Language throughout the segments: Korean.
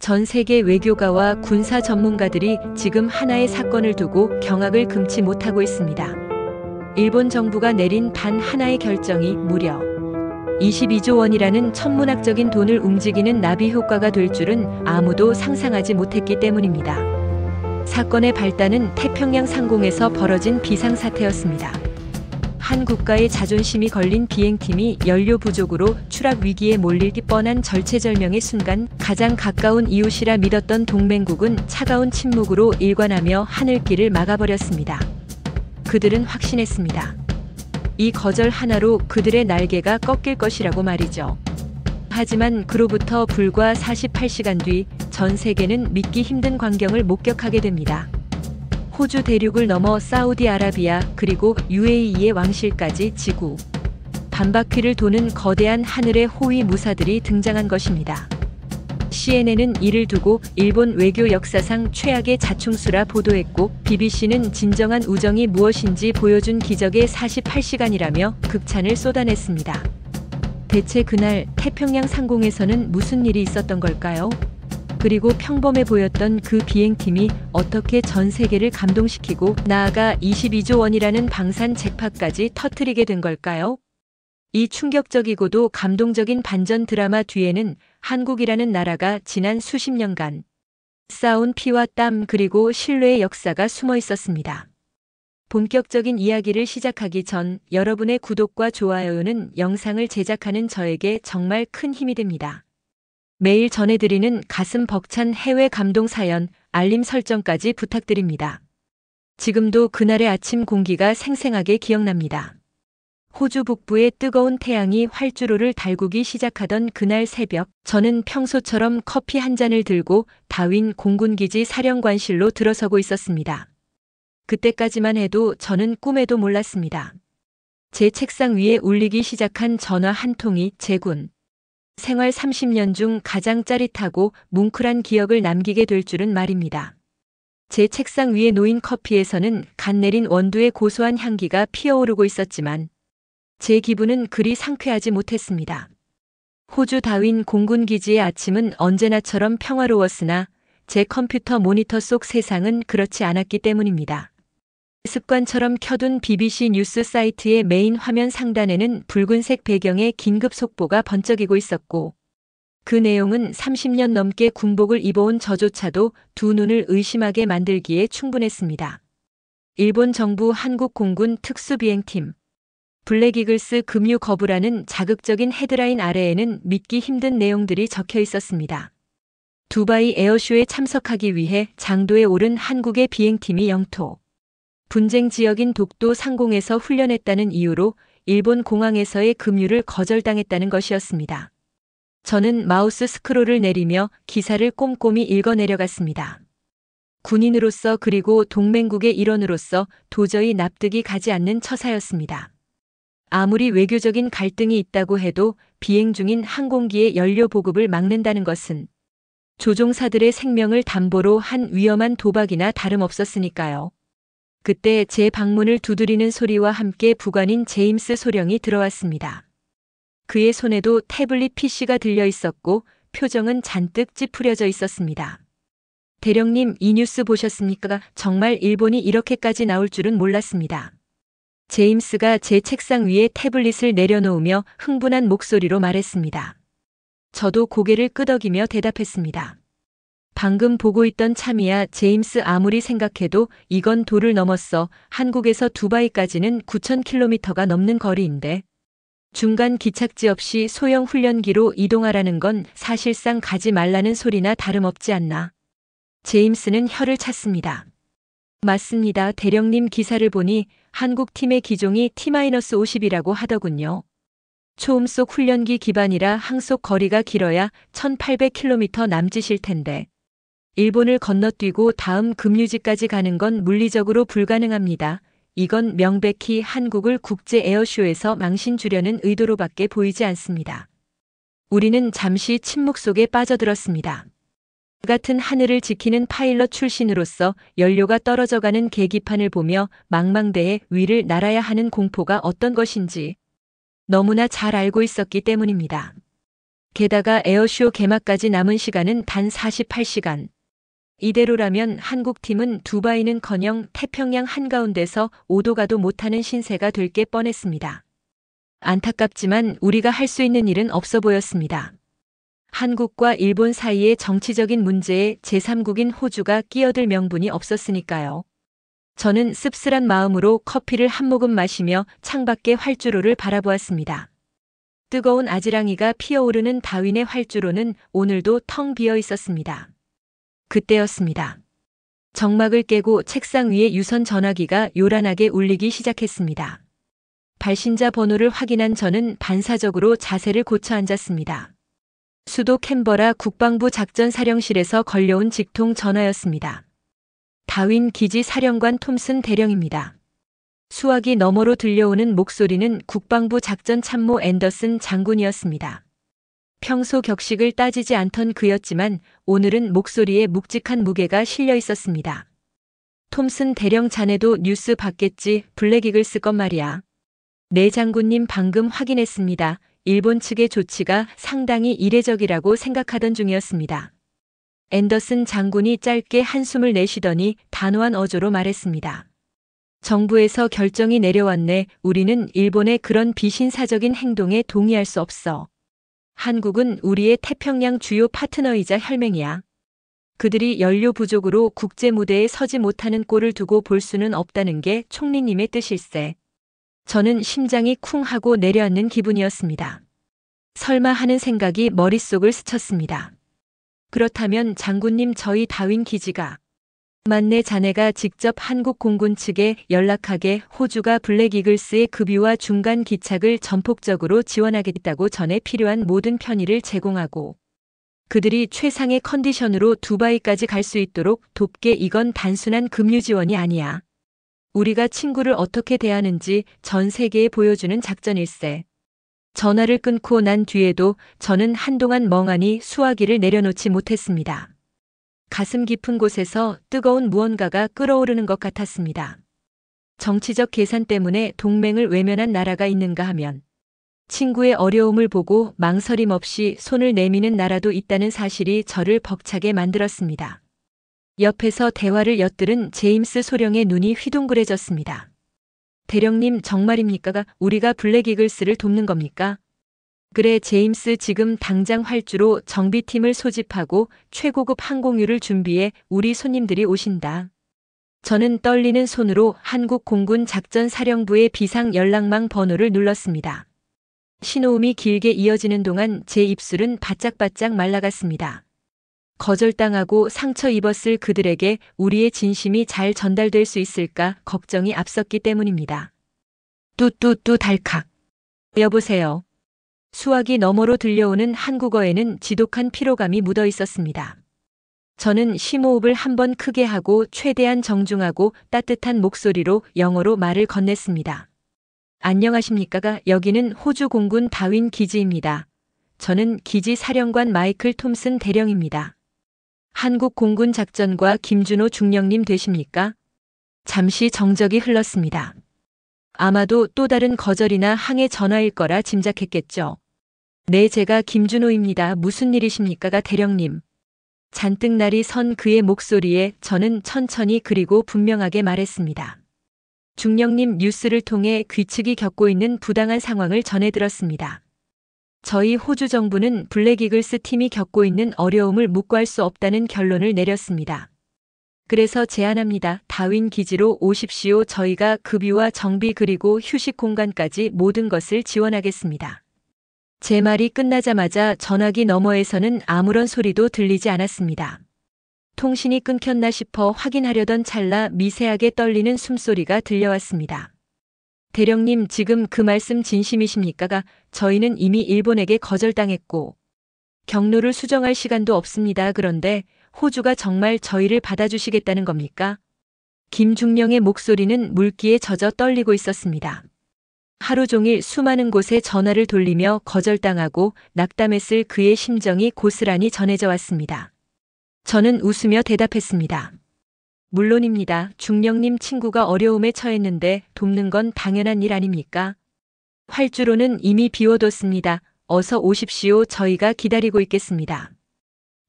전 세계 외교가와 군사 전문가들이 지금 하나의 사건을 두고 경악을 금치 못하고 있습니다. 일본 정부가 내린 단 하나의 결정이 무려 22조 원이라는 천문학적인 돈을 움직이는 나비 효과가 될 줄은 아무도 상상하지 못했기 때문입니다. 사건의 발단은 태평양 상공에서 벌어진 비상사태였습니다. 한 국가의 자존심이 걸린 비행팀이 연료 부족으로 추락 위기에 몰릴 뻔한 절체절명의 순간 가장 가까운 이웃이라 믿었던 동맹국은 차가운 침묵으로 일관하며 하늘길을 막아버렸습니다. 그들은 확신했습니다. 이 거절 하나로 그들의 날개가 꺾일 것이라고 말이죠. 하지만 그로부터 불과 48시간 뒤 전 세계는 믿기 힘든 광경을 목격하게 됩니다. 호주 대륙을 넘어 사우디아라비아 그리고 UAE의 왕실까지 지구 반바퀴를 도는 거대한 하늘의 호위 무사들이 등장한 것입니다. CNN은 이를 두고 일본 외교 역사상 최악의 자충수라 보도했고 BBC는 진정한 우정이 무엇인지 보여준 기적의 48시간이라며 극찬을 쏟아냈습니다. 대체 그날 태평양 상공에서는 무슨 일이 있었던 걸까요? 그리고 평범해 보였던 그 비행팀이 어떻게 전 세계를 감동시키고 나아가 22조 원이라는 방산 잭팟까지 터뜨리게 된 걸까요? 이 충격적이고도 감동적인 반전 드라마 뒤에는 한국이라는 나라가 지난 수십 년간 쌓은 피와 땀 그리고 신뢰의 역사가 숨어 있었습니다. 본격적인 이야기를 시작하기 전 여러분의 구독과 좋아요는 영상을 제작하는 저에게 정말 큰 힘이 됩니다. 매일 전해드리는 가슴 벅찬 해외 감동 사연, 알림 설정까지 부탁드립니다. 지금도 그날의 아침 공기가 생생하게 기억납니다. 호주 북부의 뜨거운 태양이 활주로를 달구기 시작하던 그날 새벽, 저는 평소처럼 커피 한 잔을 들고 다윈 공군기지 사령관실로 들어서고 있었습니다. 그때까지만 해도 저는 꿈에도 몰랐습니다. 제 책상 위에 울리기 시작한 전화 한 통이 제군 생활 30년 중 가장 짜릿하고 뭉클한 기억을 남기게 될 줄은 말입니다. 제 책상 위에 놓인 커피에서는 갓 내린 원두의 고소한 향기가 피어오르고 있었지만 제 기분은 그리 상쾌하지 못했습니다. 호주 다윈 공군기지의 아침은 언제나처럼 평화로웠으나 제 컴퓨터 모니터 속 세상은 그렇지 않았기 때문입니다. 습관처럼 켜둔 BBC 뉴스 사이트의 메인 화면 상단에는 붉은색 배경의 긴급 속보가 번쩍이고 있었고 그 내용은 30년 넘게 군복을 입어온 저조차도 두 눈을 의심하게 만들기에 충분했습니다. 일본 정부 한국공군 특수비행팀 블랙이글스 급류 거부라는 자극적인 헤드라인 아래에는 믿기 힘든 내용들이 적혀 있었습니다. 두바이 에어쇼에 참석하기 위해 장도에 오른 한국의 비행팀이 영토 분쟁 지역인 독도 상공에서 훈련했다는 이유로 일본 공항에서의 급류를 거절당했다는 것이었습니다. 저는 마우스 스크롤을 내리며 기사를 꼼꼼히 읽어 내려갔습니다. 군인으로서 그리고 동맹국의 일원으로서 도저히 납득이 가지 않는 처사였습니다. 아무리 외교적인 갈등이 있다고 해도 비행 중인 항공기의 연료 보급을 막는다는 것은 조종사들의 생명을 담보로 한 위험한 도박이나 다름없었으니까요. 그때 제 방문을 두드리는 소리와 함께 부관인 제임스 소령이 들어왔습니다. 그의 손에도 태블릿 PC가 들려 있었고 표정은 잔뜩 찌푸려져 있었습니다. 대령님, 이 뉴스 보셨습니까? 정말 일본이 이렇게까지 나올 줄은 몰랐습니다. 제임스가 제 책상 위에 태블릿을 내려놓으며 흥분한 목소리로 말했습니다. 저도 고개를 끄덕이며 대답했습니다. 방금 보고 있던 참이야. 제임스, 아무리 생각해도 이건 도를 넘었어. 한국에서 두바이까지는 9,000km가 넘는 거리인데 중간 기착지 없이 소형 훈련기로 이동하라는 건 사실상 가지 말라는 소리나 다름없지 않나. 제임스는 혀를 찼습니다. 맞습니다. 대령님, 기사를 보니 한국 팀의 기종이 T-50이라고 하더군요. 초음속 훈련기 기반이라 항속 거리가 길어야 1,800km 남짓일 텐데 일본을 건너뛰고 다음 급류지까지 가는 건 물리적으로 불가능합니다. 이건 명백히 한국을 국제 에어쇼에서 망신 주려는 의도로밖에 보이지 않습니다. 우리는 잠시 침묵 속에 빠져들었습니다. 같은 하늘을 지키는 파일럿 출신으로서 연료가 떨어져가는 계기판을 보며 망망대해 위를 날아야 하는 공포가 어떤 것인지 너무나 잘 알고 있었기 때문입니다. 게다가 에어쇼 개막까지 남은 시간은 단 48시간. 이대로라면 한국팀은 두바이는커녕 태평양 한가운데서 오도 가도 못하는 신세가 될 게 뻔했습니다. 안타깝지만 우리가 할 수 있는 일은 없어 보였습니다. 한국과 일본 사이의 정치적인 문제에 제3국인 호주가 끼어들 명분이 없었으니까요. 저는 씁쓸한 마음으로 커피를 한 모금 마시며 창밖의 활주로를 바라보았습니다. 뜨거운 아지랑이가 피어오르는 다윈의 활주로는 오늘도 텅 비어 있었습니다. 그때였습니다. 정막을 깨고 책상 위에 유선 전화기가 요란하게 울리기 시작했습니다. 발신자 번호를 확인한 저는 반사적으로 자세를 고쳐 앉았습니다. 수도 캔버라 국방부 작전사령실에서 걸려온 직통 전화였습니다. 다윈 기지 사령관 톰슨 대령입니다. 수화기 너머로 들려오는 목소리는 국방부 작전참모 앤더슨 장군이었습니다. 평소 격식을 따지지 않던 그였지만 오늘은 목소리에 묵직한 무게가 실려 있었습니다. 톰슨 대령 자네도 뉴스 봤겠지. 블랙이글스 것 말이야. 네 장군님 방금 확인했습니다. 일본 측의 조치가 상당히 이례적이라고 생각하던 중이었습니다. 앤더슨 장군이 짧게 한숨을 내쉬더니 단호한 어조로 말했습니다. 정부에서 결정이 내려왔네. 우리는 일본의 그런 비신사적인 행동에 동의할 수 없어. 한국은 우리의 태평양 주요 파트너이자 혈맹이야. 그들이 연료 부족으로 국제 무대에 서지 못하는 꼴을 두고 볼 수는 없다는 게 총리님의 뜻일세. 저는 심장이 쿵 하고 내려앉는 기분이었습니다. 설마 하는 생각이 머릿속을 스쳤습니다. 그렇다면 장군님 저희 다윈 기지가 맞네. 자네가 직접 한국 공군 측에 연락하게 호주가 블랙이글스의 급유와 중간 기착을 전폭적으로 지원하겠다고 전에 필요한 모든 편의를 제공하고 그들이 최상의 컨디션으로 두바이까지 갈 수 있도록 돕게. 이건 단순한 급유 지원이 아니야. 우리가 친구를 어떻게 대하는지 전 세계에 보여주는 작전일세. 전화를 끊고 난 뒤에도 저는 한동안 멍하니 수화기를 내려놓지 못했습니다. 가슴 깊은 곳에서 뜨거운 무언가가 끓어오르는 것 같았습니다. 정치적 계산 때문에 동맹을 외면한 나라가 있는가 하면 친구의 어려움을 보고 망설임 없이 손을 내미는 나라도 있다는 사실이 저를 벅차게 만들었습니다. 옆에서 대화를 엿들은 제임스 소령의 눈이 휘둥그레졌습니다. 대령님 정말입니까? 우리가 블랙이글스를 돕는 겁니까? 그래 제임스 지금 당장 활주로 정비팀을 소집하고 최고급 항공유를 준비해. 우리 손님들이 오신다. 저는 떨리는 손으로 한국 공군 작전사령부의 비상 연락망 번호를 눌렀습니다. 신호음이 길게 이어지는 동안 제 입술은 바짝바짝 말라갔습니다. 거절당하고 상처 입었을 그들에게 우리의 진심이 잘 전달될 수 있을까 걱정이 앞섰기 때문입니다. 뚜뚜뚜 달칵. 여보세요. 수화기 너머로 들려오는 한국어에는 지독한 피로감이 묻어 있었습니다. 저는 심호흡을 한번 크게 하고 최대한 정중하고 따뜻한 목소리로 영어로 말을 건넸습니다. 안녕하십니까? 여기는 호주 공군 다윈 기지입니다. 저는 기지 사령관 마이클 톰슨 대령입니다. 한국 공군 작전과 김준호 중령님 되십니까? 잠시 정적이 흘렀습니다. 아마도 또 다른 거절이나 항해 전화일 거라 짐작했겠죠. 네, 제가 김준호입니다. 무슨 일이십니까, 대령님? 잔뜩 날이 선 그의 목소리에 저는 천천히 그리고 분명하게 말했습니다. 중령님 뉴스를 통해 귀측이 겪고 있는 부당한 상황을 전해 들었습니다. 저희 호주 정부는 블랙이글스 팀이 겪고 있는 어려움을 묵과할 수 없다는 결론을 내렸습니다. 그래서 제안합니다. 다윈 기지로 오십시오. 저희가 급유와 정비 그리고 휴식 공간까지 모든 것을 지원하겠습니다. 제 말이 끝나자마자 전화기 너머에서는 아무런 소리도 들리지 않았습니다. 통신이 끊겼나 싶어 확인하려던 찰나 미세하게 떨리는 숨소리가 들려왔습니다. 대령님 지금 그 말씀 진심이십니까? 저희는 이미 일본에게 거절당했고 경로를 수정할 시간도 없습니다. 그런데 호주가 정말 저희를 받아주시겠다는 겁니까? 김중령의 목소리는 물기에 젖어 떨리고 있었습니다. 하루 종일 수많은 곳에 전화를 돌리며 거절당하고 낙담했을 그의 심정이 고스란히 전해져 왔습니다. 저는 웃으며 대답했습니다. 물론입니다. 중령님 친구가 어려움에 처했는데 돕는 건 당연한 일 아닙니까? 활주로는 이미 비워뒀습니다. 어서 오십시오. 저희가 기다리고 있겠습니다.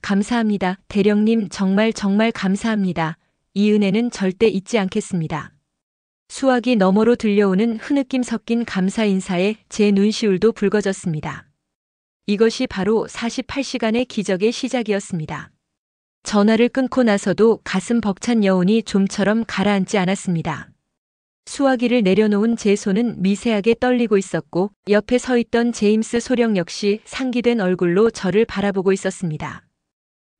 감사합니다. 대령님 정말 정말 감사합니다. 이 은혜는 절대 잊지 않겠습니다. 수화기 너머로 들려오는 흐느낌 섞인 감사 인사에 제 눈시울도 붉어졌습니다. 이것이 바로 48시간의 기적의 시작이었습니다. 전화를 끊고 나서도 가슴 벅찬 여운이 좀처럼 가라앉지 않았습니다. 수화기를 내려놓은 제 손은 미세하게 떨리고 있었고 옆에 서 있던 제임스 소령 역시 상기된 얼굴로 저를 바라보고 있었습니다.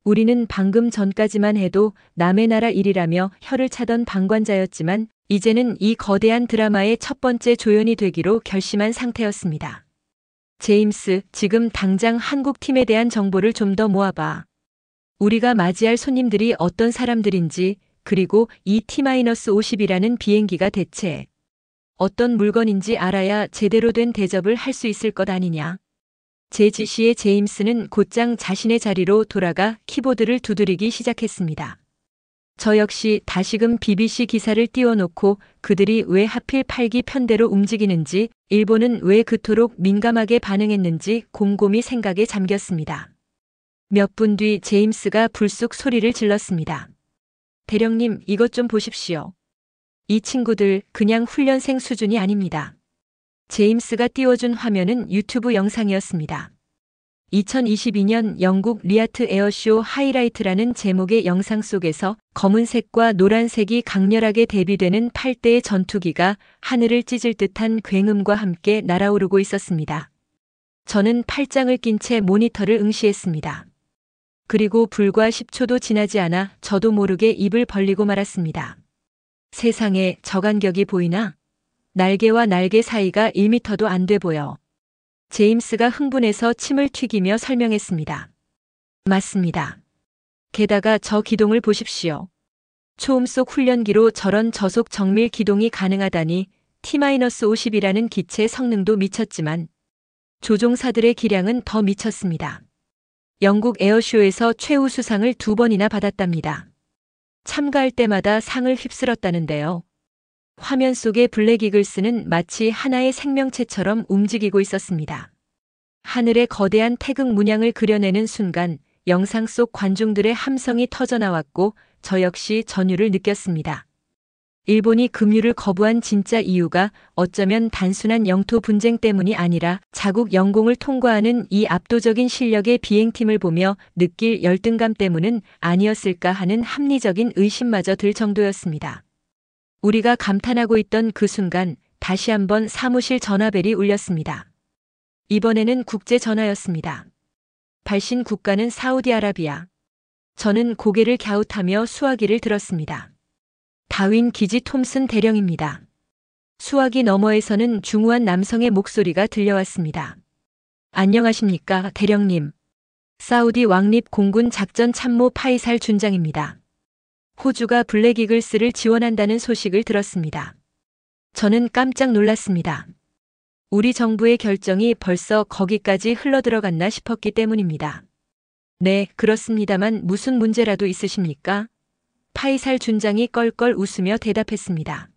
우리는 방금 전까지만 해도 남의 나라 일이라며 혀를 차던 방관자였지만 이제는 이 거대한 드라마의 첫 번째 조연이 되기로 결심한 상태였습니다. 제임스, 지금 당장 한국 팀에 대한 정보를 좀 더 모아봐. 우리가 맞이할 손님들이 어떤 사람들인지, 그리고 이 T-50이라는 비행기가 대체 어떤 물건인지 알아야 제대로 된 대접을 할 수 있을 것 아니냐. 제 지시에 제임스는 곧장 자신의 자리로 돌아가 키보드를 두드리기 시작했습니다. 저 역시 다시금 BBC 기사를 띄워놓고 그들이 왜 하필 8기 편대로 움직이는지, 일본은 왜 그토록 민감하게 반응했는지 곰곰이 생각에 잠겼습니다. 몇 분 뒤 제임스가 불쑥 소리를 질렀습니다. 대령님, 이것 좀 보십시오. 이 친구들 그냥 훈련생 수준이 아닙니다. 제임스가 띄워준 화면은 유튜브 영상이었습니다. 2022년 영국 리아트 에어쇼 하이라이트라는 제목의 영상 속에서 검은색과 노란색이 강렬하게 대비되는 8대의 전투기가 하늘을 찢을 듯한 굉음과 함께 날아오르고 있었습니다. 저는 팔짱을 낀 채 모니터를 응시했습니다. 그리고 불과 10초도 지나지 않아 저도 모르게 입을 벌리고 말았습니다. 세상에, 저 간격이 보이나? 날개와 날개 사이가 1m도 안 돼 보여. 제임스가 흥분해서 침을 튀기며 설명했습니다. 맞습니다. 게다가 저 기동을 보십시오. 초음 속 훈련기로 저런 저속 정밀 기동이 가능하다니. T-50이라는 기체 성능도 미쳤지만 조종사들의 기량은 더 미쳤습니다. 영국 에어쇼에서 최우수상을 2번이나 받았답니다. 참가할 때마다 상을 휩쓸었다는데요. 화면 속의 블랙 이글스는 마치 하나의 생명체처럼 움직이고 있었습니다. 하늘의 거대한 태극 문양을 그려내는 순간 영상 속 관중들의 함성이 터져나왔고 저 역시 전율을 느꼈습니다. 일본이 금유를 거부한 진짜 이유가 어쩌면 단순한 영토 분쟁 때문이 아니라 자국 영공을 통과하는 이 압도적인 실력의 비행팀을 보며 느낄 열등감 때문은 아니었을까 하는 합리적인 의심마저 들 정도였습니다. 우리가 감탄하고 있던 그 순간 다시 한번 사무실 전화벨이 울렸습니다. 이번에는 국제 전화였습니다. 발신 국가는 사우디아라비아. 저는 고개를 갸웃하며 수화기를 들었습니다. 다윈 기지 톰슨 대령입니다. 수화기 너머에서는 중후한 남성의 목소리가 들려왔습니다. 안녕하십니까, 대령님. 사우디 왕립 공군 작전 참모 파이살 준장입니다. 호주가 블랙 이글스를 지원한다는 소식을 들었습니다. 저는 깜짝 놀랐습니다. 우리 정부의 결정이 벌써 거기까지 흘러들어갔나 싶었기 때문입니다. 네, 그렇습니다만 무슨 문제라도 있으십니까? 파이살 준장이 껄껄 웃으며 대답했습니다.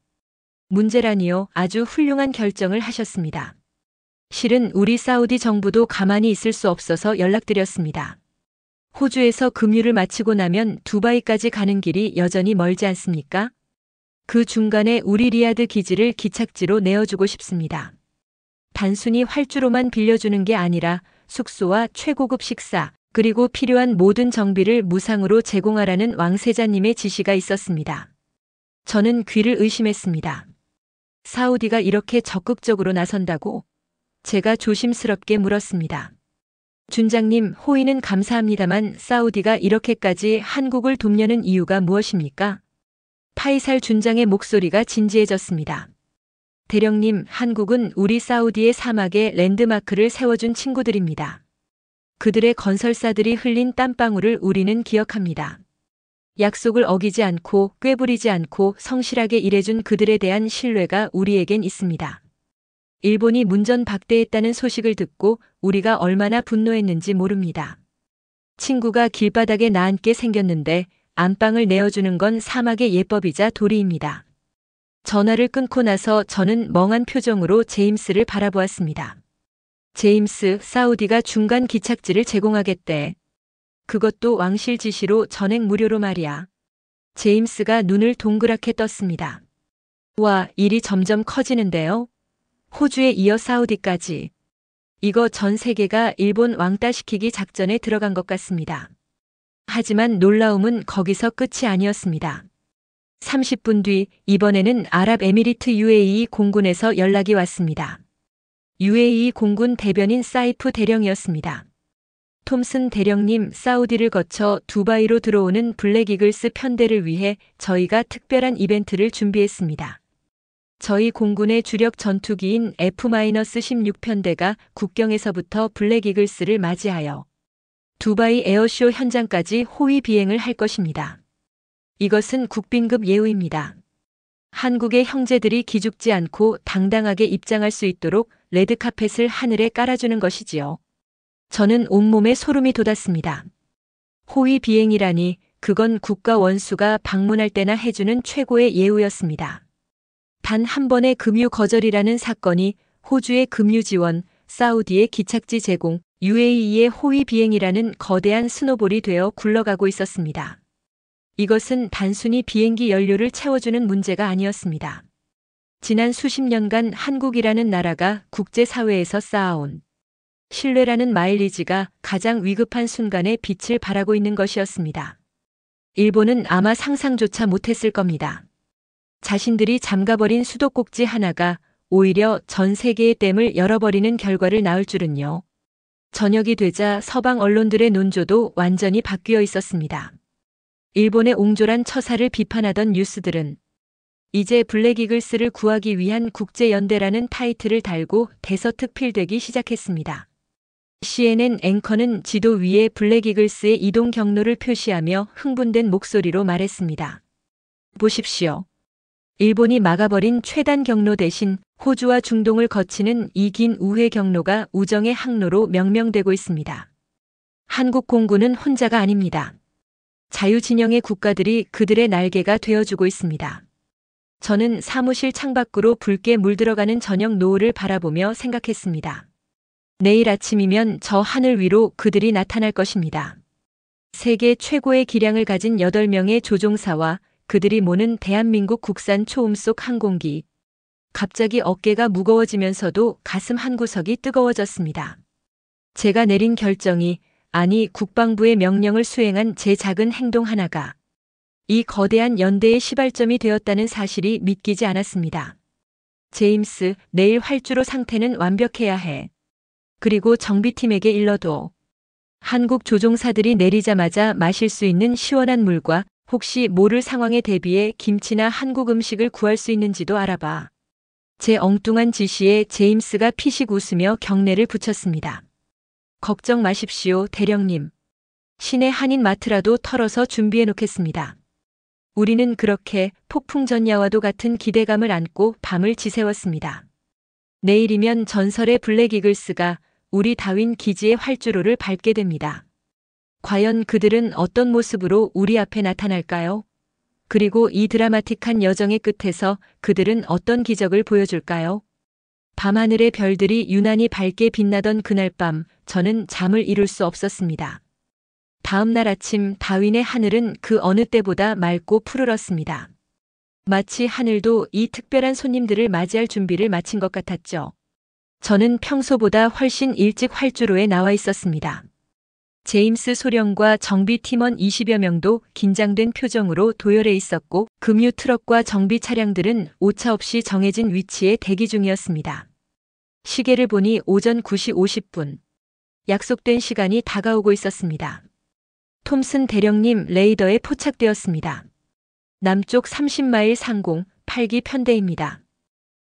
문제라니요, 아주 훌륭한 결정을 하셨습니다. 실은 우리 사우디 정부도 가만히 있을 수 없어서 연락드렸습니다. 호주에서 금유를 마치고 나면 두바이까지 가는 길이 여전히 멀지 않습니까? 그 중간에 우리 리야드 기지를 기착지로 내어주고 싶습니다. 단순히 활주로만 빌려주는 게 아니라 숙소와 최고급 식사, 그리고 필요한 모든 정비를 무상으로 제공하라는 왕세자님의 지시가 있었습니다. 저는 귀를 의심했습니다. 사우디가 이렇게 적극적으로 나선다고? 제가 조심스럽게 물었습니다. 준장님, 호의는 감사합니다만 사우디가 이렇게까지 한국을 돕려는 이유가 무엇입니까? 파이살 준장의 목소리가 진지해졌습니다. 대령님, 한국은 우리 사우디의 사막에 랜드마크를 세워준 친구들입니다. 그들의 건설사들이 흘린 땀방울을 우리는 기억합니다. 약속을 어기지 않고 꾀부리지 않고 성실하게 일해준 그들에 대한 신뢰가 우리에겐 있습니다. 일본이 문전박대했다는 소식을 듣고 우리가 얼마나 분노했는지 모릅니다. 친구가 길바닥에 나앉게 생겼는데 안방을 내어주는 건 사막의 예법이자 도리입니다. 전화를 끊고 나서 저는 멍한 표정으로 제임스를 바라보았습니다. 제임스, 사우디가 중간 기착지를 제공하겠대. 그것도 왕실 지시로 전액 무료로 말이야. 제임스가 눈을 동그랗게 떴습니다. 와, 일이 점점 커지는데요. 호주에 이어 사우디까지. 이거 전 세계가 일본 왕따시키기 작전에 들어간 것 같습니다. 하지만 놀라움은 거기서 끝이 아니었습니다. 30분 뒤 이번에는 아랍에미리트 UAE 공군에서 연락이 왔습니다. UAE 공군 대변인 사이프 대령이었습니다. 톰슨 대령님, 사우디를 거쳐 두바이로 들어오는 블랙이글스 편대를 위해 저희가 특별한 이벤트를 준비했습니다. 저희 공군의 주력 전투기인 F-16 편대가 국경에서부터 블랙이글스를 맞이하여 두바이 에어쇼 현장까지 호위 비행을 할 것입니다. 이것은 국빈급 예우입니다. 한국의 형제들이 기죽지 않고 당당하게 입장할 수 있도록 레드카펫을 하늘에 깔아주는 것이지요. 저는 온몸에 소름이 돋았습니다. 호위 비행이라니 그건 국가 원수가 방문할 때나 해주는 최고의 예우였습니다. 단 한 번의 금유 거절이라는 사건이 호주의 금유 지원, 사우디의 기착지 제공, UAE의 호위 비행이라는 거대한 스노볼이 되어 굴러가고 있었습니다. 이것은 단순히 비행기 연료를 채워주는 문제가 아니었습니다. 지난 수십 년간 한국이라는 나라가 국제사회에서 쌓아온 신뢰라는 마일리지가 가장 위급한 순간에 빛을 발하고 있는 것이었습니다. 일본은 아마 상상조차 못했을 겁니다. 자신들이 잠가버린 수도꼭지 하나가 오히려 전 세계의 댐을 열어버리는 결과를 낳을 줄은요. 저녁이 되자 서방 언론들의 논조도 완전히 바뀌어 있었습니다. 일본의 옹졸한 처사를 비판하던 뉴스들은 이제 블랙이글스를 구하기 위한 국제연대라는 타이틀을 달고 대서특필되기 시작했습니다. CNN 앵커는 지도 위에 블랙이글스의 이동 경로를 표시하며 흥분된 목소리로 말했습니다. 보십시오. 일본이 막아버린 최단 경로 대신 호주와 중동을 거치는 이 긴 우회 경로가 우정의 항로로 명명되고 있습니다. 한국 공군은 혼자가 아닙니다. 자유진영의 국가들이 그들의 날개가 되어주고 있습니다. 저는 사무실 창밖으로 붉게 물들어가는 저녁 노을을 바라보며 생각했습니다. 내일 아침이면 저 하늘 위로 그들이 나타날 것입니다. 세계 최고의 기량을 가진 8명의 조종사와 그들이 모는 대한민국 국산 초음속 항공기. 갑자기 어깨가 무거워지면서도 가슴 한구석이 뜨거워졌습니다. 제가 내린 결정이, 아니 국방부의 명령을 수행한 제 작은 행동 하나가 이 거대한 연대의 시발점이 되었다는 사실이 믿기지 않았습니다. 제임스, 내일 활주로 상태는 완벽해야 해. 그리고 정비팀에게 일러도 한국 조종사들이 내리자마자 마실 수 있는 시원한 물과 혹시 모를 상황에 대비해 김치나 한국 음식을 구할 수 있는지도 알아봐. 제 엉뚱한 지시에 제임스가 피식 웃으며 경례를 붙였습니다. 걱정 마십시오, 대령님. 신의 한인 마트라도 털어서 준비해 놓겠습니다. 우리는 그렇게 폭풍전야와도 같은 기대감을 안고 밤을 지새웠습니다. 내일이면 전설의 블랙이글스가 우리 다윈 기지의 활주로를 밟게 됩니다. 과연 그들은 어떤 모습으로 우리 앞에 나타날까요? 그리고 이 드라마틱한 여정의 끝에서 그들은 어떤 기적을 보여줄까요? 밤하늘의 별들이 유난히 밝게 빛나던 그날 밤, 저는 잠을 이룰 수 없었습니다. 다음 날 아침 다윈의 하늘은 그 어느 때보다 맑고 푸르렀습니다. 마치 하늘도 이 특별한 손님들을 맞이할 준비를 마친 것 같았죠. 저는 평소보다 훨씬 일찍 활주로에 나와 있었습니다. 제임스 소령과 정비 팀원 20여 명도 긴장된 표정으로 도열해 있었고 금유 트럭과 정비 차량들은 오차없이 정해진 위치에 대기 중이었습니다. 시계를 보니 오전 9시 50분. 약속된 시간이 다가오고 있었습니다. 톰슨 대령님, 레이더에 포착되었습니다. 남쪽 30마일 상공 8기 편대입니다.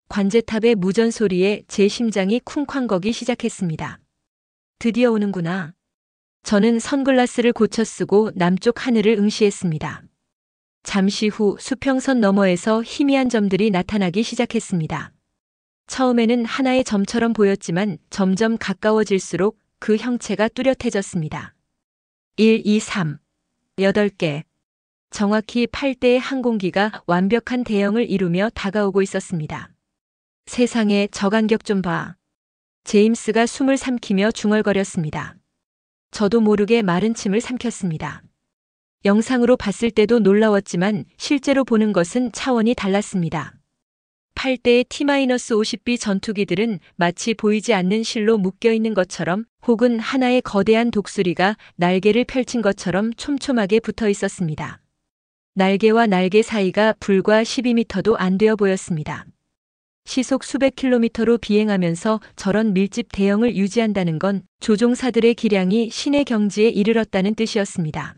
관제탑의 무전 소리에 제 심장이 쿵쾅거기 시작했습니다. 드디어 오는구나. 저는 선글라스를 고쳐 쓰고 남쪽 하늘을 응시했습니다. 잠시 후 수평선 너머에서 희미한 점들이 나타나기 시작했습니다. 처음에는 하나의 점처럼 보였지만 점점 가까워질수록 그 형체가 뚜렷해졌습니다. 1, 2, 3. 8개. 정확히 8대의 항공기가 완벽한 대형을 이루며 다가오고 있었습니다. 세상에 저 간격 좀 봐. 제임스가 숨을 삼키며 중얼거렸습니다. 저도 모르게 마른 침을 삼켰습니다. 영상으로 봤을 때도 놀라웠지만 실제로 보는 것은 차원이 달랐습니다. 8대의 T-50B 전투기들은 마치 보이지 않는 실로 묶여있는 것처럼 혹은 하나의 거대한 독수리가 날개를 펼친 것처럼 촘촘하게 붙어 있었습니다. 날개와 날개 사이가 불과 12m도 안 되어 보였습니다. 시속 수백 킬로미터로 비행하면서 저런 밀집 대형을 유지한다는 건 조종사들의 기량이 신의 경지에 이르렀다는 뜻이었습니다.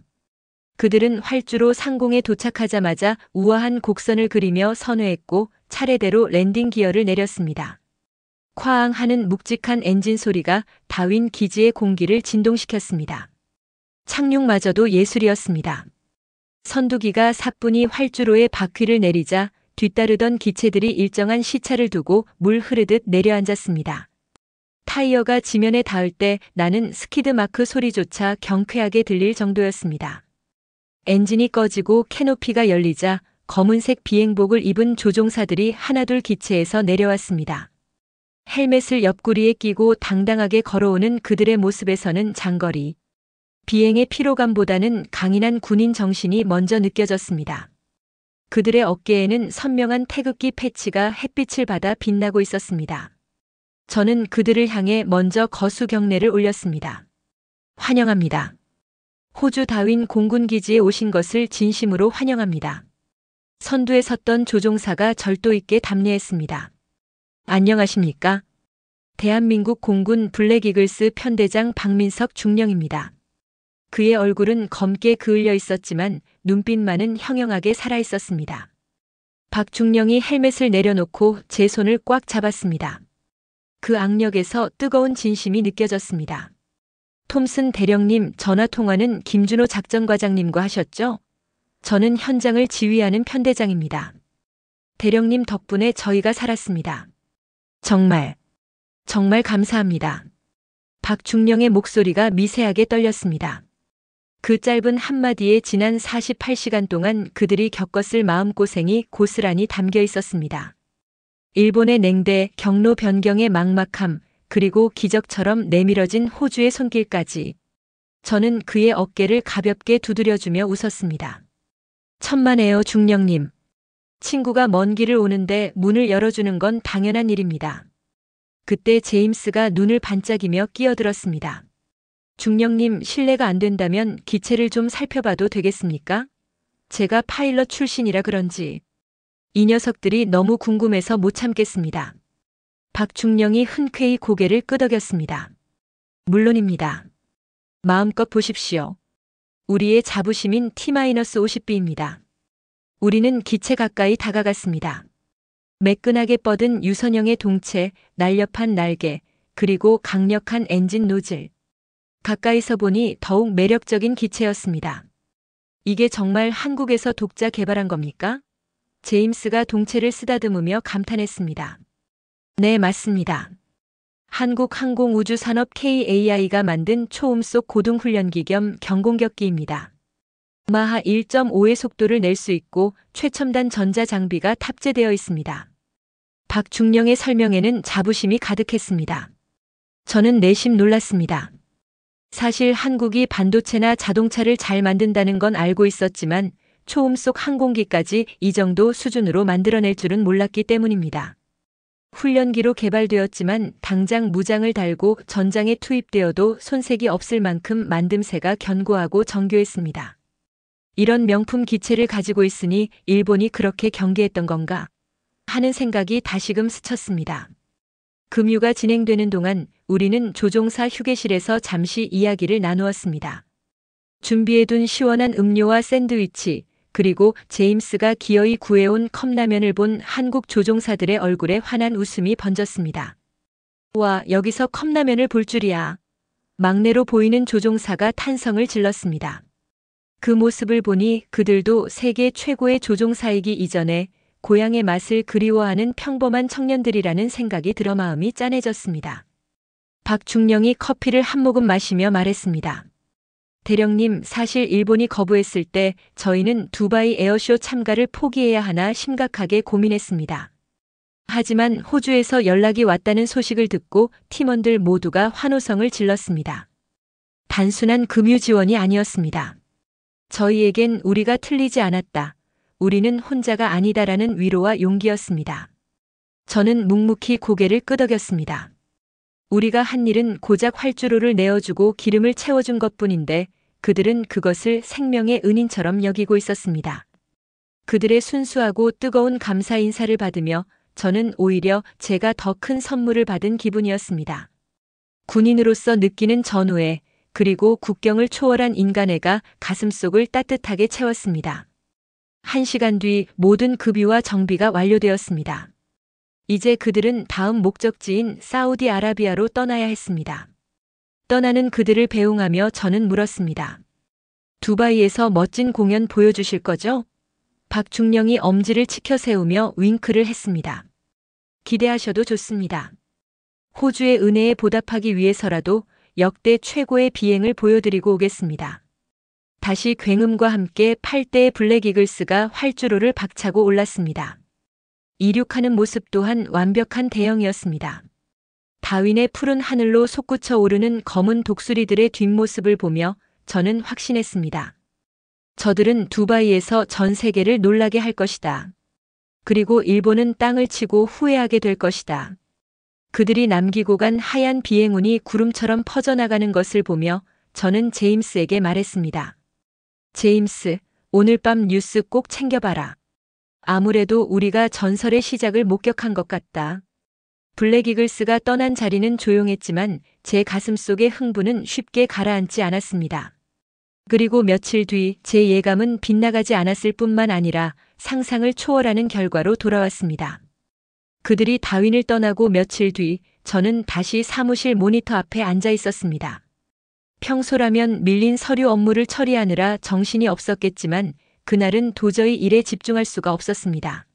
그들은 활주로 상공에 도착하자마자 우아한 곡선을 그리며 선회했고 차례대로 랜딩 기어를 내렸습니다. 쾅 하는 묵직한 엔진 소리가 다윈 기지의 공기를 진동시켰습니다. 착륙마저도 예술이었습니다. 선두기가 사뿐히 활주로에 바퀴를 내리자 뒤따르던 기체들이 일정한 시차를 두고 물 흐르듯 내려앉았습니다. 타이어가 지면에 닿을 때 나는 스키드 마크 소리조차 경쾌하게 들릴 정도였습니다. 엔진이 꺼지고 캐노피가 열리자 검은색 비행복을 입은 조종사들이 하나둘 기체에서 내려왔습니다. 헬멧을 옆구리에 끼고 당당하게 걸어오는 그들의 모습에서는 장거리 비행의 피로감보다는 강인한 군인 정신이 먼저 느껴졌습니다. 그들의 어깨에는 선명한 태극기 패치가 햇빛을 받아 빛나고 있었습니다. 저는 그들을 향해 먼저 거수 경례를 올렸습니다. 환영합니다. 호주 다윈 공군기지에 오신 것을 진심으로 환영합니다. 선두에 섰던 조종사가 절도 있게 답례했습니다. 안녕하십니까? 대한민국 공군 블랙이글스 편대장 박민석 중령입니다. 그의 얼굴은 검게 그을려 있었지만 눈빛만은 형형하게 살아있었습니다. 박 중령이 헬멧을 내려놓고 제 손을 꽉 잡았습니다. 그 악력에서 뜨거운 진심이 느껴졌습니다. 톰슨 대령님, 전화통화는 김준호 작전과장님과 하셨죠? 저는 현장을 지휘하는 편대장입니다. 대령님 덕분에 저희가 살았습니다. 정말 감사합니다. 박 중령의 목소리가 미세하게 떨렸습니다. 그 짧은 한마디에 지난 48시간 동안 그들이 겪었을 마음고생이 고스란히 담겨 있었습니다. 일본의 냉대, 경로 변경의 막막함, 그리고 기적처럼 내밀어진 호주의 손길까지. 저는 그의 어깨를 가볍게 두드려주며 웃었습니다. 천만에요, 중령님. 친구가 먼 길을 오는데 문을 열어주는 건 당연한 일입니다. 그때 제임스가 눈을 반짝이며 끼어들었습니다. 중령님, 실례가 안 된다면 기체를 좀 살펴봐도 되겠습니까? 제가 파일럿 출신이라 그런지 이 녀석들이 너무 궁금해서 못 참겠습니다. 박 중령이 흔쾌히 고개를 끄덕였습니다. 물론입니다. 마음껏 보십시오. 우리의 자부심인 T-50B입니다. 우리는 기체 가까이 다가갔습니다. 매끈하게 뻗은 유선형의 동체, 날렵한 날개, 그리고 강력한 엔진 노즐. 가까이서 보니 더욱 매력적인 기체였습니다. 이게 정말 한국에서 독자 개발한 겁니까? 제임스가 동체를 쓰다듬으며 감탄했습니다. 네, 맞습니다. 한국항공우주산업 KAI가 만든 초음속 고등훈련기 겸 경공격기입니다. 마하 1.5의 속도를 낼 수 있고 최첨단 전자장비가 탑재되어 있습니다. 박 중령의 설명에는 자부심이 가득했습니다. 저는 내심 놀랐습니다. 사실 한국이 반도체나 자동차를 잘 만든다는 건 알고 있었지만 초음속 항공기까지 이 정도 수준으로 만들어낼 줄은 몰랐기 때문입니다. 훈련기로 개발되었지만 당장 무장을 달고 전장에 투입되어도 손색이 없을 만큼 만듦새가 견고하고 정교했습니다. 이런 명품 기체를 가지고 있으니 일본이 그렇게 경계했던 건가 하는 생각이 다시금 스쳤습니다. 금유가 진행되는 동안 우리는 조종사 휴게실에서 잠시 이야기를 나누었습니다. 준비해둔 시원한 음료와 샌드위치, 그리고 제임스가 기어이 구해온 컵라면을 본 한국 조종사들의 얼굴에 환한 웃음이 번졌습니다. 와, 여기서 컵라면을 볼 줄이야. 막내로 보이는 조종사가 탄성을 질렀습니다. 그 모습을 보니 그들도 세계 최고의 조종사이기 이전에 고향의 맛을 그리워하는 평범한 청년들이라는 생각이 들어 마음이 짠해졌습니다. 박 중령이 커피를 한 모금 마시며 말했습니다. 대령님, 사실 일본이 거부했을 때 저희는 두바이 에어쇼 참가를 포기해야 하나 심각하게 고민했습니다. 하지만 호주에서 연락이 왔다는 소식을 듣고 팀원들 모두가 환호성을 질렀습니다. 단순한 금유 지원이 아니었습니다. 저희에겐 우리가 틀리지 않았다. 우리는 혼자가 아니다라는 위로와 용기였습니다. 저는 묵묵히 고개를 끄덕였습니다. 우리가 한 일은 고작 활주로를 내어주고 기름을 채워준 것뿐인데 그들은 그것을 생명의 은인처럼 여기고 있었습니다. 그들의 순수하고 뜨거운 감사 인사를 받으며 저는 오히려 제가 더 큰 선물을 받은 기분이었습니다. 군인으로서 느끼는 전후회, 그리고 국경을 초월한 인간애가 가슴속을 따뜻하게 채웠습니다. 1시간 뒤 모든 급유와 정비가 완료되었습니다. 이제 그들은 다음 목적지인 사우디아라비아로 떠나야 했습니다. 떠나는 그들을 배웅하며 저는 물었습니다. 두바이에서 멋진 공연 보여주실 거죠? 박중령이 엄지를 치켜 세우며 윙크를 했습니다. 기대하셔도 좋습니다. 호주의 은혜에 보답하기 위해서라도 역대 최고의 비행을 보여드리고 오겠습니다. 다시 굉음과 함께 8대의 블랙 이글스가 활주로를 박차고 올랐습니다. 이륙하는 모습 또한 완벽한 대형이었습니다. 다윈의 푸른 하늘로 솟구쳐 오르는 검은 독수리들의 뒷모습을 보며 저는 확신했습니다. 저들은 두바이에서 전 세계를 놀라게 할 것이다. 그리고 일본은 땅을 치고 후회하게 될 것이다. 그들이 남기고 간 하얀 비행운이 구름처럼 퍼져나가는 것을 보며 저는 제임스에게 말했습니다. 제임스, 오늘 밤 뉴스 꼭 챙겨봐라. 아무래도 우리가 전설의 시작을 목격한 것 같다. 블랙 이글스가 떠난 자리는 조용했지만 제 가슴속의 흥분은 쉽게 가라앉지 않았습니다. 그리고 며칠 뒤 제 예감은 빗나가지 않았을 뿐만 아니라 상상을 초월하는 결과로 돌아왔습니다. 그들이 다윈을 떠나고 며칠 뒤 저는 다시 사무실 모니터 앞에 앉아 있었습니다. 평소라면 밀린 서류 업무를 처리하느라 정신이 없었겠지만 그날은 도저히 일에 집중할 수가 없었습니다.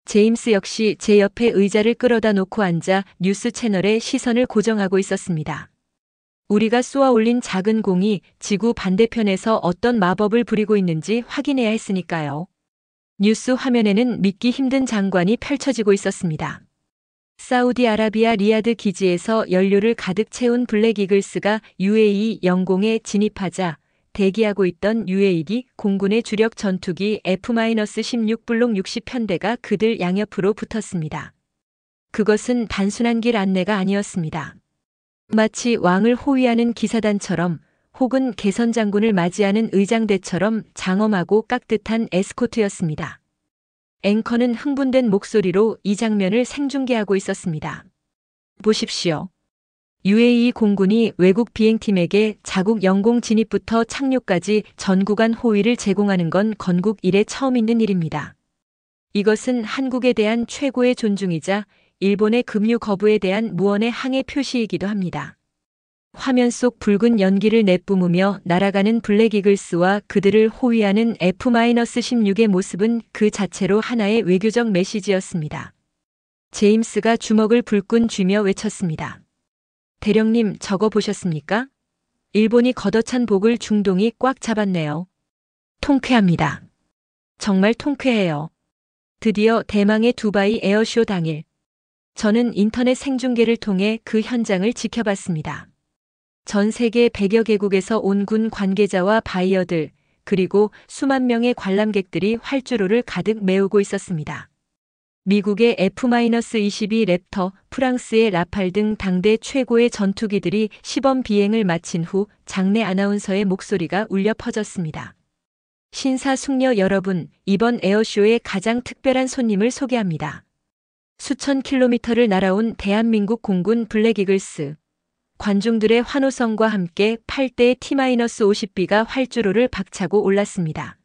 제임스 역시 제 옆에 의자를 끌어다 놓고 앉아 뉴스 채널에 시선을 고정하고 있었습니다. 우리가 쏘아 올린 작은 공이 지구 반대편에서 어떤 마법을 부리고 있는지 확인해야 했으니까요. 뉴스 화면에는 믿기 힘든 장관이 펼쳐지고 있었습니다. 사우디아라비아 리야드 기지에서 연료를 가득 채운 블랙 이글스가 UAE 영공에 진입하자 대기하고 있던 UAE 공군의 주력 전투기 F-16 블록 60편대가 그들 양옆으로 붙었습니다. 그것은 단순한 길 안내가 아니었습니다. 마치 왕을 호위하는 기사단처럼 혹은 개선 장군을 맞이하는 의장대처럼 장엄하고 깍듯한 에스코트였습니다. 앵커는 흥분된 목소리로 이 장면을 생중계하고 있었습니다. 보십시오. UAE 공군이 외국 비행팀에게 자국 영공 진입부터 착륙까지 전 구간 호위를 제공하는 건 건국 이래 처음 있는 일입니다. 이것은 한국에 대한 최고의 존중이자 일본의 금유 거부에 대한 무언의 항해 표시이기도 합니다. 화면 속 붉은 연기를 내뿜으며 날아가는 블랙 이글스와 그들을 호위하는 F-16의 모습은 그 자체로 하나의 외교적 메시지였습니다. 제임스가 주먹을 불끈 쥐며 외쳤습니다. 대령님, 저거 보셨습니까? 일본이 걷어찬 복을 중동이 꽉 잡았네요. 통쾌합니다. 정말 통쾌해요. 드디어 대망의 두바이 에어쇼 당일. 저는 인터넷 생중계를 통해 그 현장을 지켜봤습니다. 전 세계 100여 개국에서 온 군 관계자와 바이어들, 그리고 수만 명의 관람객들이 활주로를 가득 메우고 있었습니다. 미국의 F-22 랩터, 프랑스의 라팔 등 당대 최고의 전투기들이 시범 비행을 마친 후 장내 아나운서의 목소리가 울려 퍼졌습니다. 신사숙녀 여러분, 이번 에어쇼의 가장 특별한 손님을 소개합니다. 수천 킬로미터를 날아온 대한민국 공군 블랙 이글스. 관중들의 환호성과 함께 8대의 T-50B가 활주로를 박차고 올랐습니다.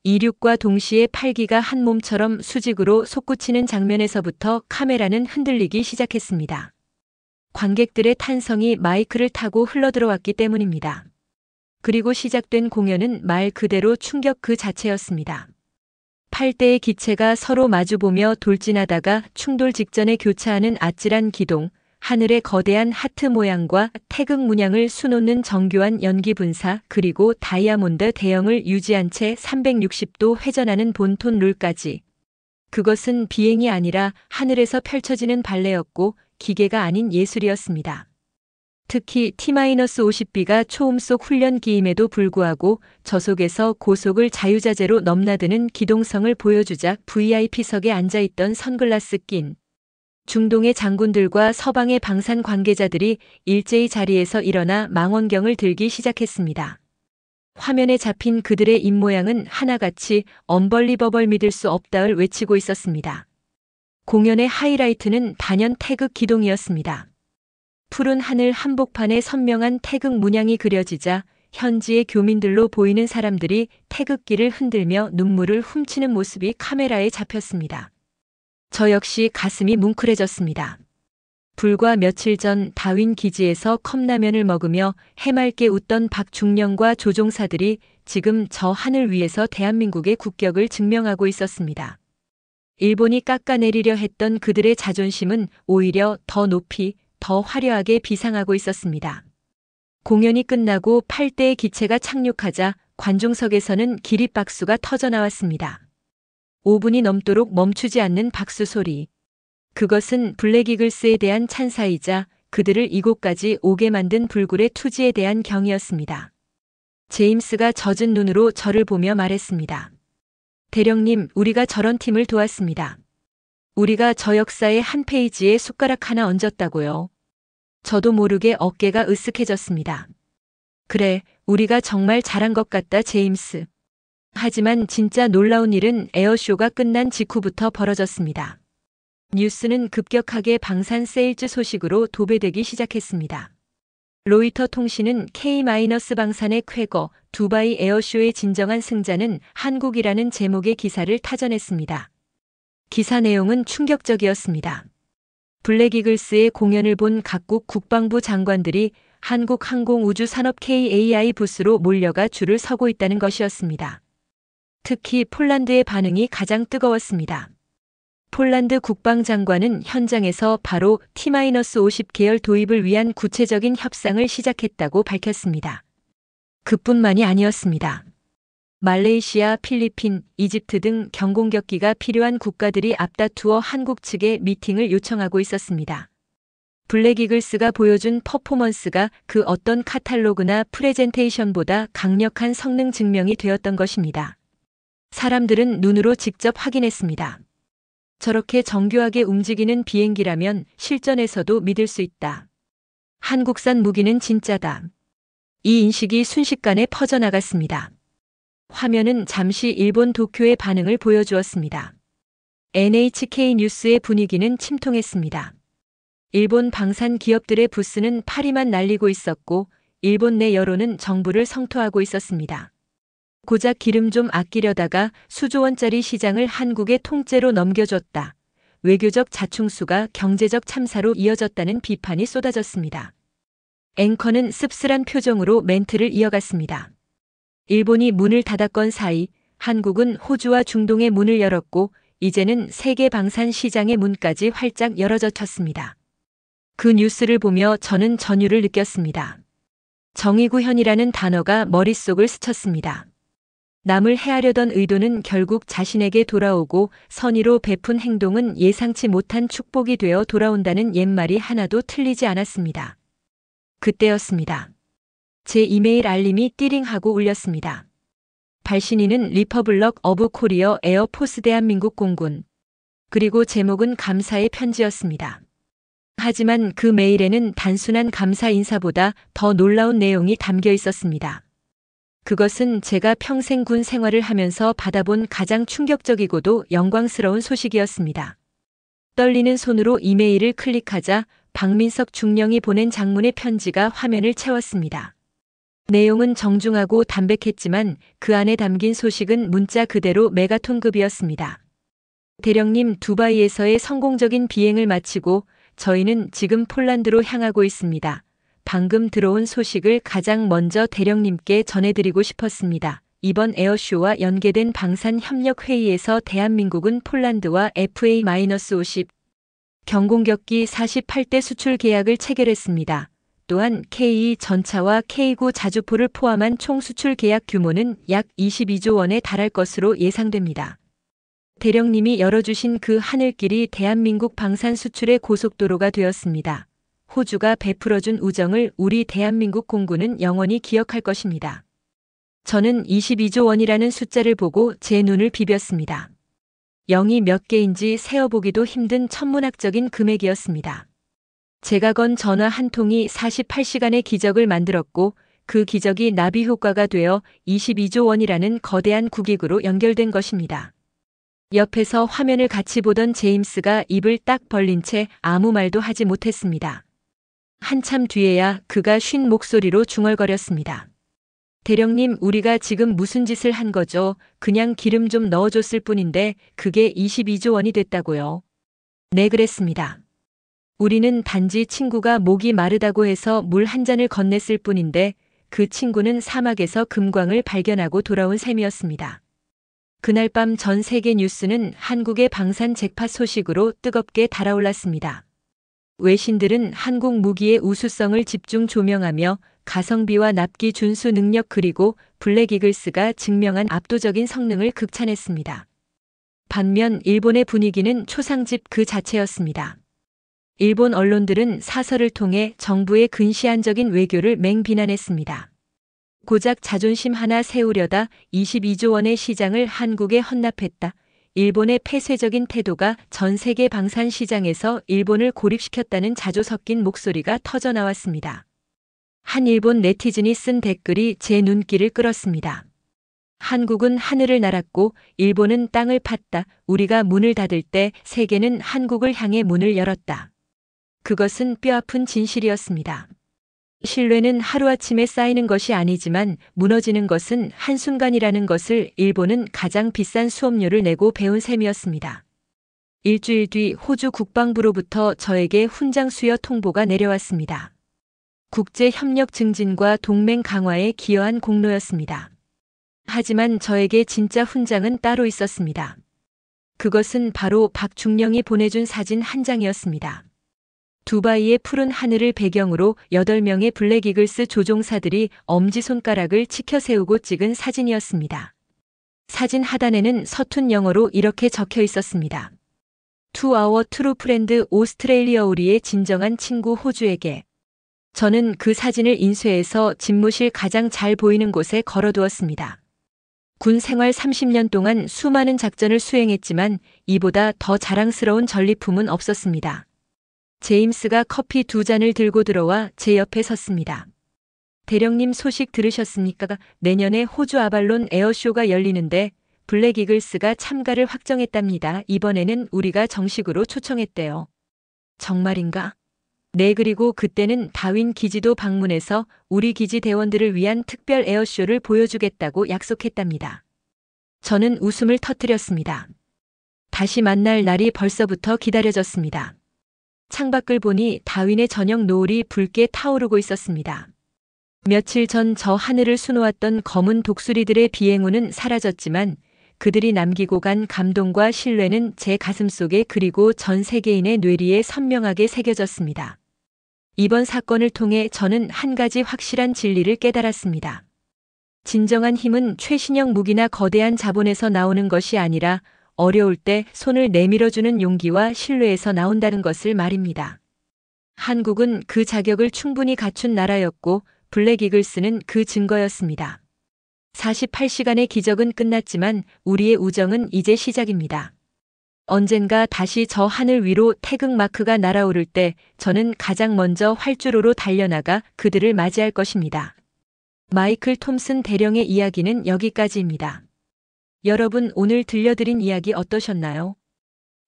이륙과 동시에 8기가 한 몸처럼 수직으로 솟구치는 장면에서부터 카메라는 흔들리기 시작했습니다. 관객들의 탄성이 마이크를 타고 흘러들어왔기 때문입니다. 그리고 시작된 공연은 말 그대로 충격 그 자체였습니다. 8대의 기체가 서로 마주보며 돌진하다가 충돌 직전에 교차하는 아찔한 기동, 하늘의 거대한 하트 모양과 태극 문양을 수놓는 정교한 연기 분사, 그리고 다이아몬드 대형을 유지한 채 360도 회전하는 본톤 룰까지. 그것은 비행이 아니라 하늘에서 펼쳐지는 발레였고 기계가 아닌 예술이었습니다. 특히 T-50B가 초음속 훈련기임에도 불구하고 저속에서 고속을 자유자재로 넘나드는 기동성을 보여주자 VIP석에 앉아있던 선글라스 낀 중동의 장군들과 서방의 방산 관계자들이 일제히 자리에서 일어나 망원경을 들기 시작했습니다. 화면에 잡힌 그들의 입모양은 하나같이 언벌리버벌 믿을 수 없다을 외치고 있었습니다. 공연의 하이라이트는 단연 태극 기동이었습니다. 푸른 하늘 한복판에 선명한 태극 문양이 그려지자 현지의 교민들로 보이는 사람들이 태극기를 흔들며 눈물을 훔치는 모습이 카메라에 잡혔습니다. 저 역시 가슴이 뭉클해졌습니다. 불과 며칠 전 다윈 기지에서 컵라면을 먹으며 해맑게 웃던 박중령과 조종사들이 지금 저 하늘 위에서 대한민국의 국격을 증명하고 있었습니다. 일본이 깎아내리려 했던 그들의 자존심은 오히려 더 높이, 더 화려하게 비상하고 있었습니다. 공연이 끝나고 8대의 기체가 착륙하자 관중석에서는 기립박수가 터져나왔습니다. 5분이 넘도록 멈추지 않는 박수 소리. 그것은 블랙이글스에 대한 찬사이자 그들을 이곳까지 오게 만든 불굴의 투지에 대한 경의였습니다. 제임스가 젖은 눈으로 저를 보며 말했습니다. 대령님, 우리가 저런 팀을 도왔습니다. 우리가 저 역사의 한 페이지에 숟가락 하나 얹었다고요. 저도 모르게 어깨가 으쓱해졌습니다. 그래, 우리가 정말 잘한 것 같다, 제임스. 하지만 진짜 놀라운 일은 에어쇼가 끝난 직후부터 벌어졌습니다. 뉴스는 급격하게 방산 세일즈 소식으로 도배되기 시작했습니다. 로이터 통신은 K-방산의 쾌거, 두바이 에어쇼의 진정한 승자는 한국이라는 제목의 기사를 타전했습니다. 기사 내용은 충격적이었습니다. 블랙이글스의 공연을 본 각국 국방부 장관들이 한국항공우주산업 KAI 부스로 몰려가 줄을 서고 있다는 것이었습니다. 특히 폴란드의 반응이 가장 뜨거웠습니다. 폴란드 국방장관은 현장에서 바로 T-50 계열 도입을 위한 구체적인 협상을 시작했다고 밝혔습니다. 그뿐만이 아니었습니다. 말레이시아, 필리핀, 이집트 등 경공격기가 필요한 국가들이 앞다투어 한국 측에 미팅을 요청하고 있었습니다. 블랙이글스가 보여준 퍼포먼스가 그 어떤 카탈로그나 프레젠테이션보다 강력한 성능 증명이 되었던 것입니다. 사람들은 눈으로 직접 확인했습니다. 저렇게 정교하게 움직이는 비행기라면 실전에서도 믿을 수 있다. 한국산 무기는 진짜다. 이 인식이 순식간에 퍼져나갔습니다. 화면은 잠시 일본 도쿄의 반응을 보여주었습니다. NHK 뉴스의 분위기는 침통했습니다. 일본 방산 기업들의 부스는 파리만 날리고 있었고 일본 내 여론은 정부를 성토하고 있었습니다. 고작 기름 좀 아끼려다가 수조 원짜리 시장을 한국의 통째로 넘겨줬다. 외교적 자충수가 경제적 참사로 이어졌다는 비판이 쏟아졌습니다. 앵커는 씁쓸한 표정으로 멘트를 이어갔습니다. 일본이 문을 닫았건 사이 한국은 호주와 중동의 문을 열었고 이제는 세계 방산 시장의 문까지 활짝 열어젖혔습니다. 그 뉴스를 보며 저는 전율을 느꼈습니다. 정의구현이라는 단어가 머릿속을 스쳤습니다. 남을 해하려던 의도는 결국 자신에게 돌아오고 선의로 베푼 행동은 예상치 못한 축복이 되어 돌아온다는 옛말이 하나도 틀리지 않았습니다. 그때였습니다. 제 이메일 알림이 띠링하고 울렸습니다. 발신인은 리퍼블럭 오브 코리어 에어포스 대한민국 공군. 그리고 제목은 감사의 편지였습니다. 하지만 그 메일에는 단순한 감사 인사보다 더 놀라운 내용이 담겨 있었습니다. 그것은 제가 평생 군 생활을 하면서 받아본 가장 충격적이고도 영광스러운 소식이었습니다. 떨리는 손으로 이메일을 클릭하자 박민석 중령이 보낸 장문의 편지가 화면을 채웠습니다. 내용은 정중하고 담백했지만 그 안에 담긴 소식은 문자 그대로 메가톤급이었습니다. 대령님, 두바이에서의 성공적인 비행을 마치고 저희는 지금 폴란드로 향하고 있습니다. 방금 들어온 소식을 가장 먼저 대령님께 전해드리고 싶었습니다. 이번 에어쇼와 연계된 방산협력회의에서 대한민국은 폴란드와 FA-50 경공격기 48대 수출 계약을 체결했습니다. 또한 K2 전차와 K9 자주포를 포함한 총 수출 계약 규모는 약 22조 원에 달할 것으로 예상됩니다. 대령님이 열어주신 그 하늘길이 대한민국 방산 수출의 고속도로가 되었습니다. 호주가 베풀어준 우정을 우리 대한민국 공군은 영원히 기억할 것입니다. 저는 22조 원이라는 숫자를 보고 제 눈을 비볐습니다. 0이 몇 개인지 세어보기도 힘든 천문학적인 금액이었습니다. 제가 건 전화 한 통이 48시간의 기적을 만들었고 그 기적이 나비 효과가 되어 22조 원이라는 거대한 국익으로 연결된 것입니다. 옆에서 화면을 같이 보던 제임스가 입을 딱 벌린 채 아무 말도 하지 못했습니다. 한참 뒤에야 그가 쉰 목소리로 중얼거렸습니다. 대령님, 우리가 지금 무슨 짓을 한 거죠? 그냥 기름 좀 넣어줬을 뿐인데 그게 22조 원이 됐다고요. 네, 그랬습니다. 우리는 단지 친구가 목이 마르다고 해서 물 한 잔을 건넸을 뿐인데 그 친구는 사막에서 금광을 발견하고 돌아온 셈이었습니다. 그날 밤 전 세계 뉴스는 한국의 방산 잭팟 소식으로 뜨겁게 달아올랐습니다. 외신들은 한국 무기의 우수성을 집중 조명하며 가성비와 납기 준수 능력 그리고 블랙이글스가 증명한 압도적인 성능을 극찬했습니다. 반면 일본의 분위기는 초상집 그 자체였습니다. 일본 언론들은 사설을 통해 정부의 근시안적인 외교를 맹비난했습니다. 고작 자존심 하나 세우려다 22조 원의 시장을 한국에 헌납했다. 일본의 폐쇄적인 태도가 전 세계 방산 시장에서 일본을 고립시켰다는 자조 섞인 목소리가 터져 나왔습니다. 한 일본 네티즌이 쓴 댓글이 제 눈길을 끌었습니다. 한국은 하늘을 날았고 일본은 땅을 팠다. 우리가 문을 닫을 때 세계는 한국을 향해 문을 열었다. 그것은 뼈아픈 진실이었습니다. 신뢰는 하루아침에 쌓이는 것이 아니지만 무너지는 것은 한순간이라는 것을 일본은 가장 비싼 수업료를 내고 배운 셈이었습니다. 일주일 뒤 호주 국방부로부터 저에게 훈장 수여 통보가 내려왔습니다. 국제 협력 증진과 동맹 강화에 기여한 공로였습니다. 하지만 저에게 진짜 훈장은 따로 있었습니다. 그것은 바로 박중령이 보내준 사진 한 장이었습니다. 두바이의 푸른 하늘을 배경으로 8명의 블랙이글스 조종사들이 엄지손가락을 치켜 세우고 찍은 사진이었습니다. 사진 하단에는 서툰 영어로 이렇게 적혀 있었습니다. To our true friend 오스트레일리아, 우리의 진정한 친구 호주에게. 저는 그 사진을 인쇄해서 집무실 가장 잘 보이는 곳에 걸어두었습니다. 군 생활 30년 동안 수많은 작전을 수행했지만 이보다 더 자랑스러운 전리품은 없었습니다. 제임스가 커피 2잔을 들고 들어와 제 옆에 섰습니다. 대령님, 소식 들으셨습니까? 내년에 호주 아발론 에어쇼가 열리는데 블랙이글스가 참가를 확정했답니다. 이번에는 우리가 정식으로 초청했대요. 정말인가? 네, 그리고 그때는 다윈 기지도 방문해서 우리 기지 대원들을 위한 특별 에어쇼를 보여주겠다고 약속했답니다. 저는 웃음을 터뜨렸습니다. 다시 만날 날이 벌써부터 기다려졌습니다. 창밖을 보니 다윈의 저녁 노을이 붉게 타오르고 있었습니다. 며칠 전 저 하늘을 수놓았던 검은 독수리들의 비행우는 사라졌지만 그들이 남기고 간 감동과 신뢰는 제 가슴속에 그리고 전 세계인의 뇌리에 선명하게 새겨졌습니다. 이번 사건을 통해 저는 한 가지 확실한 진리를 깨달았습니다. 진정한 힘은 최신형 무기나 거대한 자본에서 나오는 것이 아니라 어려울 때 손을 내밀어주는 용기와 신뢰에서 나온다는 것을 말입니다. 한국은 그 자격을 충분히 갖춘 나라였고 블랙이글스는 그 증거였습니다. 48시간의 기적은 끝났지만 우리의 우정은 이제 시작입니다. 언젠가 다시 저 하늘 위로 태극마크가 날아오를 때 저는 가장 먼저 활주로로 달려나가 그들을 맞이할 것입니다. 마이클 톰슨 대령의 이야기는 여기까지입니다. 여러분, 오늘 들려드린 이야기 어떠셨나요?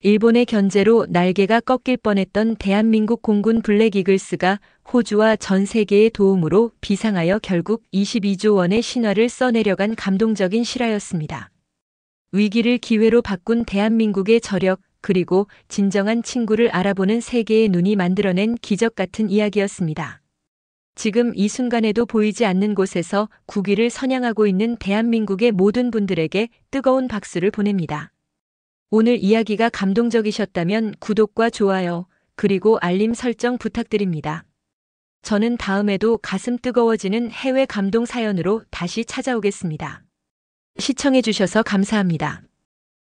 일본의 견제로 날개가 꺾일 뻔했던 대한민국 공군 블랙이글스가 호주와 전 세계의 도움으로 비상하여 결국 22조 원의 신화를 써내려간 감동적인 실화였습니다. 위기를 기회로 바꾼 대한민국의 저력, 그리고 진정한 친구를 알아보는 세계의 눈이 만들어낸 기적 같은 이야기였습니다. 지금 이 순간에도 보이지 않는 곳에서 국위를 선양하고 있는 대한민국의 모든 분들에게 뜨거운 박수를 보냅니다. 오늘 이야기가 감동적이셨다면 구독과 좋아요, 그리고 알림 설정 부탁드립니다. 저는 다음에도 가슴 뜨거워지는 해외 감동 사연으로 다시 찾아오겠습니다. 시청해주셔서 감사합니다.